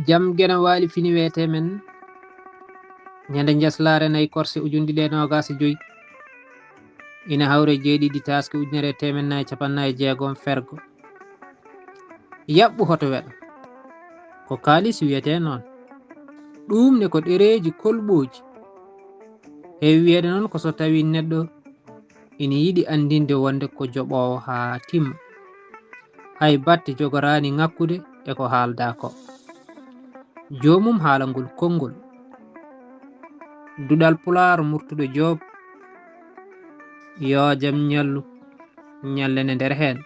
jam gena wali fini wete men nyande jaslare nay korse ujundi le nogas joyi ina hawre jeeɗiɗi taske ujunere temen nayi capannayi jeegom fergo yaɓɓu hoto weɗo ko kalis wiyete noon ɗum ne ko ɗereji kolɓoji hewi wiyede noon ko so tawi neɗɗo ina yiɗi andinde wonde ko joɓowo ha timma hay batte jogorani ŋakkude e ko haalda ko jomum haala ngol konngol duɗal pular murtuɗo joob yo jam ñallu ñallene nder hen